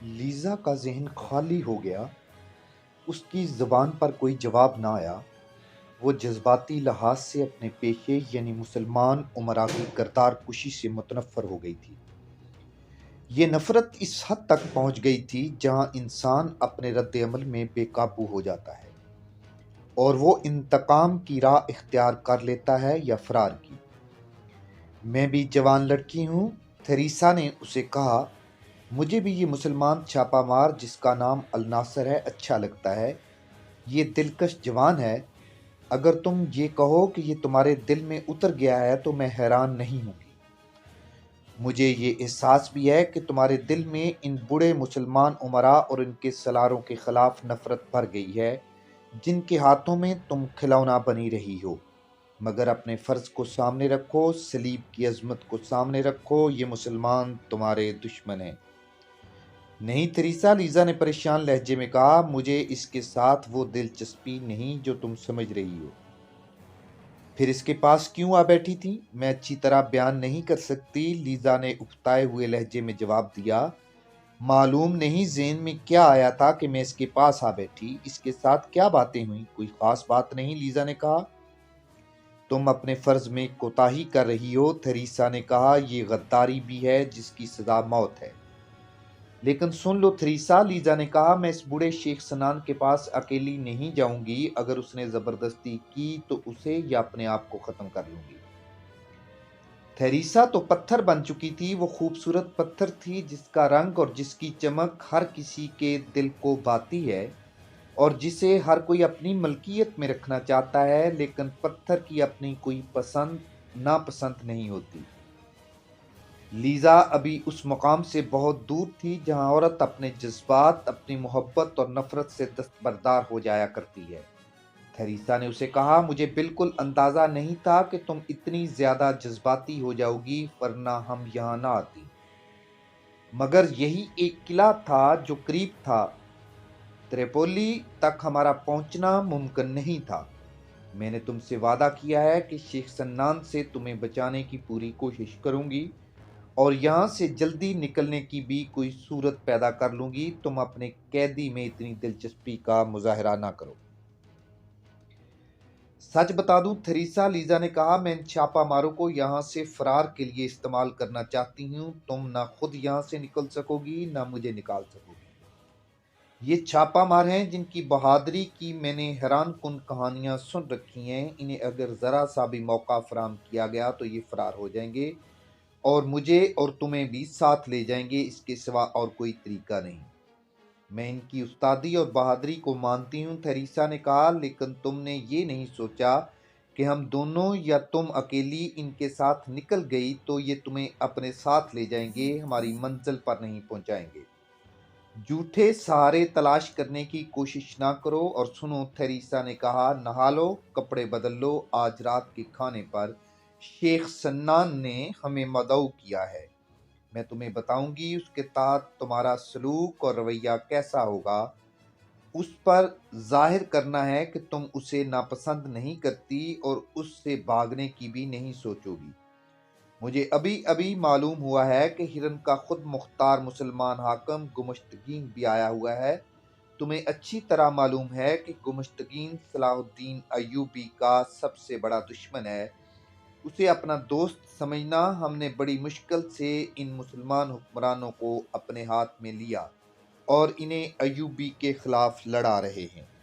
Lisa کا ذہن خالی ہو گیا۔ اس کی زبان پر کوئی جواب نہ آیا۔ وہ جذباتی لحاظ سے اپنے پیشے یعنی مسلمان امراء کی کردار کشی سے متنفر ہو گئی تھی۔ یہ نفرت اس حد تک پہنچ گئی تھی جہاں انسان اپنے رد عمل میں بے قابو ہو جاتا ہے اور وہ انتقام کی راہ اختیار کر لیتا ہے یا فرار کی۔ میں بھی جوان لڑکی ہوں، تھریسا نے اسے کہا۔ مجھے بھی یہ مسلمان چھاپا مار جس کا نام الناصر ہے اچھا لگتا ہے۔ یہ دلکش جوان ہے۔ اگر تم یہ کہو کہ یہ تمہارے دل میں اتر گیا ہے تو میں حیران نہیں ہوں گی۔ مجھے یہ احساس بھی ہے کہ تمہارے دل میں ان بوڑھے مسلمان امراء اور ان کے سالاروں کے خلاف نفرت بھر گئی ہے جن کے ہاتھوں میں تم کھلونا بنی رہی ہو۔ مگر اپنے فرض کو سامنے رکھو، صلیب کی عظمت کو سامنے رکھو، یہ مسلمان تمہارے دشمن ہیں۔ نہیں تھریسا، لیزا نے پریشان لہجے میں کہا، مجھے اس کے ساتھ وہ دلچسپی نہیں جو تم سمجھ رہی ہو۔ پھر اس کے پاس کیوں آ بیٹھی تھی؟ میں اچھی طرح بیان نہیں کر سکتی، لیزا نے اکتائے ہوئے لہجے میں جواب دیا۔ معلوم نہیں ذہن میں کیا آیا تھا کہ میں اس کے پاس آ بیٹھی۔ اس کے ساتھ کیا باتیں ہوئیں؟ کوئی خاص بات نہیں، لیزا نے کہا۔ تم اپنے فرض میں کوتاہی کر رہی ہو، تھریسا نے کہا۔ یہ غداری بھی ہے جس کی سزا موت ہے۔ لیکن سن لو تھریسا، لیزا نے کہا، میں اس بوڑھے شیخ سنان کے پاس اکیلی نہیں جاؤں گی۔ اگر اس نے زبردستی کی تو اسے یا اپنے آپ کو ختم کر لوں گی۔ تھریسا تو پتھر بن چکی تھی۔ وہ خوبصورت پتھر تھی جس کا رنگ اور جس کی چمک ہر کسی کے دل کو بھاتی ہے اور جسے ہر کوئی اپنی ملکیت میں رکھنا چاہتا ہے، لیکن پتھر کی اپنی کوئی پسند ناپسند نہیں ہوتی۔ لیزا ابھی اس مقام سے بہت دور تھی جہاں عورت اپنے جذبات، اپنی محبت اور نفرت سے دستبردار ہو جایا کرتی ہے۔ تھریسا نے اسے کہا، مجھے بالکل اندازہ نہیں تھا کہ تم اتنی زیادہ جذباتی ہو جاؤ گی، ورنہ ہم یہاں نہ آتی۔ مگر یہی ایک قلعہ تھا جو قریب تھا۔ تریپولی تک ہمارا پہنچنا ممکن نہیں تھا۔ میں نے تم سے وعدہ کیا ہے کہ شیخ سنان سے تمہیں بچانے کی پوری کوشش کروں گی اور یہاں سے جلدی نکلنے کی بھی کوئی صورت پیدا کر لوں گی۔ تم اپنے قیدی میں اتنی دلچسپی کا مظاہرہ نہ کرو۔ سچ بتا دوں تھریسا، لیزا نے کہا، میں ان چھاپا ماروں کو یہاں سے فرار کے لیے استعمال کرنا چاہتی ہوں۔ تم نہ خود یہاں سے نکل سکو گی نہ مجھے نکال سکو گی۔ یہ چھاپا مار ہیں جن کی بہادری کی میں نے حیران کن کہانیاں سن رکھی ہیں۔ انہیں اگر ذرا سا بھی موقع فراہم کیا گیا تو یہ فرار ہو جائیں گے اور مجھے اور تمہیں بھی ساتھ لے جائیں گے۔ اس کے سوا اور کوئی طریقہ نہیں۔ میں ان کی استادی اور بہادری کو مانتی ہوں، تھریسا نے کہا، لیکن تم نے یہ نہیں سوچا کہ ہم دونوں یا تم اکیلی ان کے ساتھ نکل گئی تو یہ تمہیں اپنے ساتھ لے جائیں گے، ہماری منزل پر نہیں پہنچائیں گے۔ جھوٹے سہارے تلاش کرنے کی کوشش نہ کرو۔ اور سنو، تھریسا نے کہا، نہا لو، کپڑے بدل لو، آج رات کے کھانے پر شیخ سنان نے ہمیں مدعو کیا ہے۔ میں تمہیں بتاؤں گی اس کے تحت تمہارا سلوک اور رویہ کیسا ہوگا۔ اس پر ظاہر کرنا ہے کہ تم اسے ناپسند نہیں کرتی اور اس سے بھاگنے کی بھی نہیں سوچو گی۔ مجھے ابھی ابھی معلوم ہوا ہے کہ ہرن کا خود مختار مسلمان حاکم گمشتگین بھی آیا ہوا ہے۔ تمہیں اچھی طرح معلوم ہے کہ گمشتگین صلاح الدین ایوبی کا سب سے بڑا دشمن ہے۔ اسے اپنا دوست سمجھنا۔ ہم نے بڑی مشکل سے ان مسلمان حکمرانوں کو اپنے ہاتھ میں لیا اور انہیں ایوبی کے خلاف لڑا رہے ہیں۔